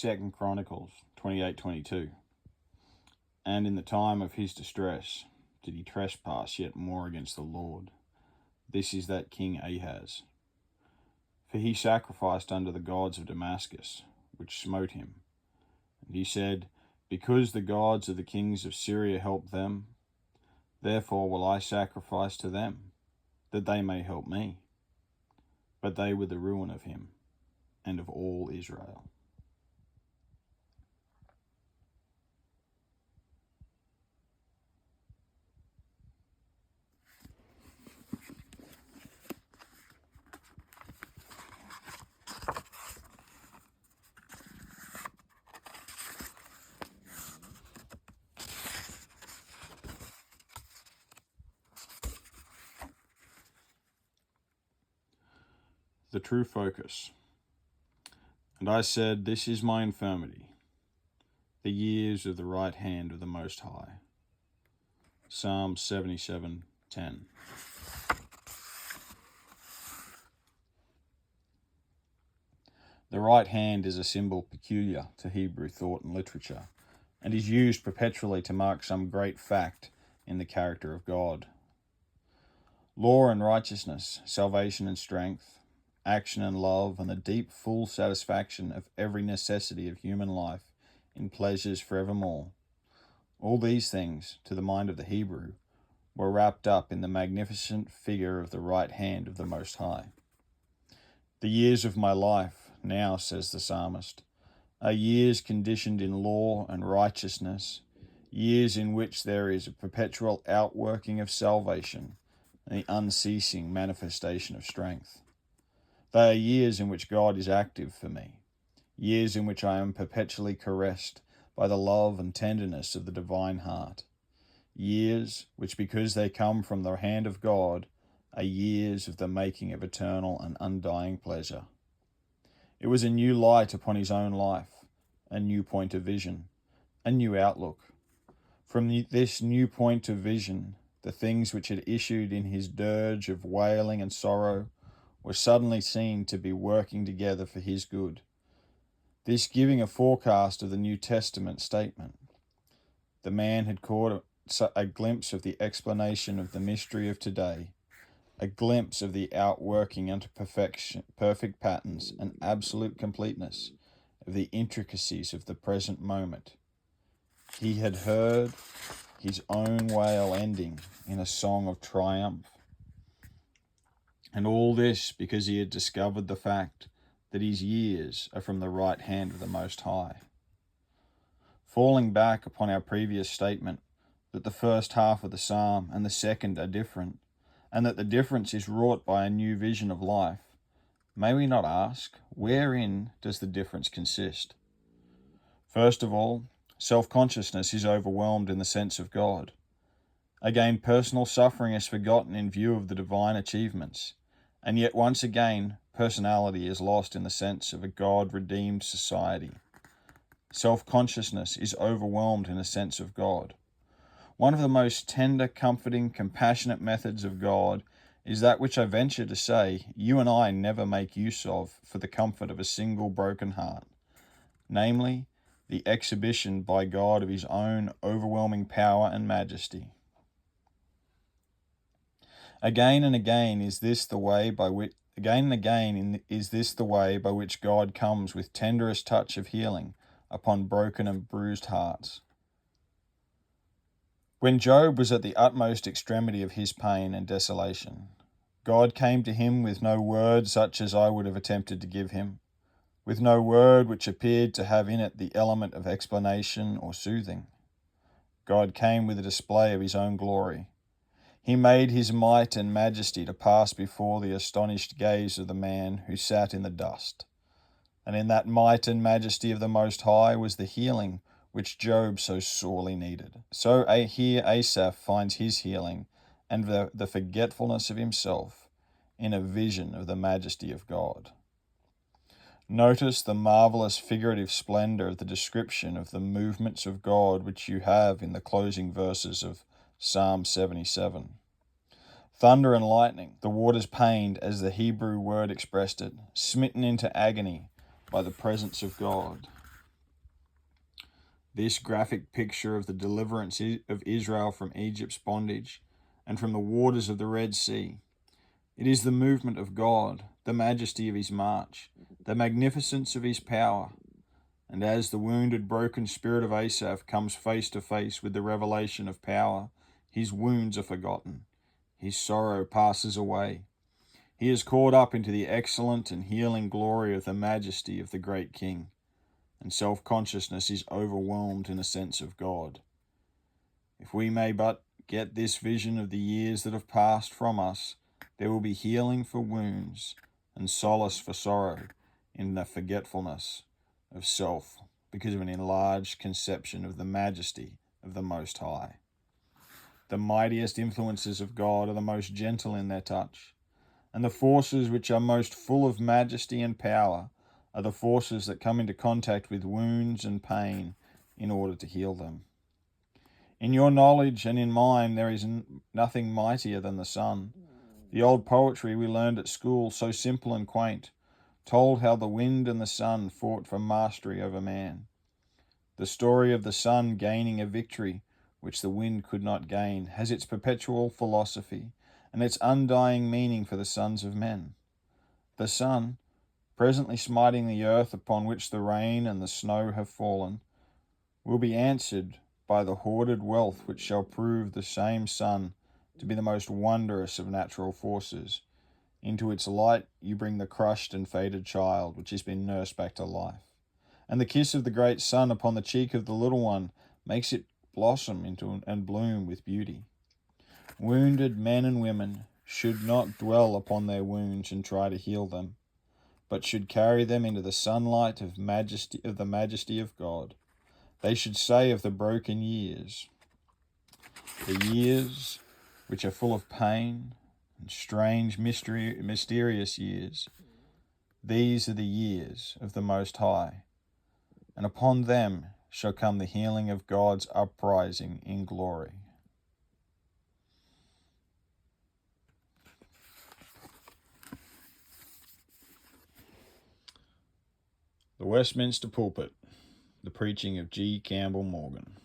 2 Chronicles 28:22. And in the time of his distress did he trespass yet more against the Lord. This is that King Ahaz. For he sacrificed unto the gods of Damascus, which smote him. And he said, Because the gods of the kings of Syria helped them, therefore will I sacrifice to them, that they may help me. But they were the ruin of him and of all Israel. The true focus. And I said, This is my infirmity, the years of the right hand of the Most High. Psalm 77:10. The right hand is a symbol peculiar to Hebrew thought and literature, and is used perpetually to mark some great fact in the character of God. Law and righteousness, salvation and strength, action and love, and the deep, full satisfaction of every necessity of human life in pleasures forevermore. All these things, to the mind of the Hebrew, were wrapped up in the magnificent figure of the right hand of the Most High. The years of my life, now, says the psalmist, are years conditioned in law and righteousness, years in which there is a perpetual outworking of salvation and the unceasing manifestation of strength. They are years in which God is active for me, years in which I am perpetually caressed by the love and tenderness of the divine heart, years which, because they come from the hand of God, are years of the making of eternal and undying pleasure. It was a new light upon his own life, a new point of vision, a new outlook. From this new point of vision, the things which had issued in his dirge of wailing and sorrow were suddenly seen to be working together for his good. This giving a forecast of the New Testament statement. The man had caught a glimpse of the explanation of the mystery of today, a glimpse of the outworking unto perfection, perfect patterns and absolute completeness of the intricacies of the present moment. He had heard his own wail ending in a song of triumph. And all this because he had discovered the fact that his years are from the right hand of the Most High. Falling back upon our previous statement that the first half of the psalm and the second are different, and that the difference is wrought by a new vision of life, may we not ask, wherein does the difference consist? First of all, self-consciousness is overwhelmed in the sense of God. Again, personal suffering is forgotten in view of the divine achievements. And yet once again, personality is lost in the sense of a God-redeemed society. Self-consciousness is overwhelmed in the sense of God. One of the most tender, comforting, compassionate methods of God is that which I venture to say you and I never make use of for the comfort of a single broken heart, namely, the exhibition by God of his own overwhelming power and majesty. Again and again is this the way by which God comes with tenderest touch of healing upon broken and bruised hearts. When Job was at the utmost extremity of his pain and desolation, God came to him with no word such as I would have attempted to give him, with no word which appeared to have in it the element of explanation or soothing. God came with a display of his own glory. He made his might and majesty to pass before the astonished gaze of the man who sat in the dust. And in that might and majesty of the Most High was the healing which Job so sorely needed. So here Asaph finds his healing and the forgetfulness of himself in a vision of the majesty of God. Notice the marvelous figurative splendor of the description of the movements of God which you have in the closing verses of Psalm 77. Thunder and lightning, the waters pained as the Hebrew word expressed it, smitten into agony by the presence of God. This graphic picture of the deliverance of Israel from Egypt's bondage and from the waters of the Red Sea. It is the movement of God, the majesty of his march, the magnificence of his power. And as the wounded, broken spirit of Asaph comes face to face with the revelation of power, his wounds are forgotten. His sorrow passes away. He is caught up into the excellent and healing glory of the majesty of the great King, and self-consciousness is overwhelmed in a sense of God. If we may but get this vision of the years that have passed from us, there will be healing for wounds and solace for sorrow in the forgetfulness of self because of an enlarged conception of the majesty of the Most High. The mightiest influences of God are the most gentle in their touch, and the forces which are most full of majesty and power are the forces that come into contact with wounds and pain in order to heal them. In your knowledge and in mine there is nothing mightier than the sun. The old poetry we learned at school, so simple and quaint, told how the wind and the sun fought for mastery over man. The story of the sun gaining a victory which the wind could not gain has its perpetual philosophy and its undying meaning for the sons of men. The sun, presently smiting the earth upon which the rain and the snow have fallen, will be answered by the hoarded wealth which shall prove the same sun to be the most wondrous of natural forces. Into its light you bring the crushed and faded child which has been nursed back to life. And the kiss of the great sun upon the cheek of the little one makes it blossom into and bloom with beauty. Wounded men and women should not dwell upon their wounds and try to heal them, but should carry them into the sunlight of the majesty of God. They should say of the broken years, the years which are full of pain and strange, mysterious years, these are the years of the Most High, and upon them shall come the healing of God's uprising in glory. The Westminster Pulpit, the preaching of G Campbell Morgan.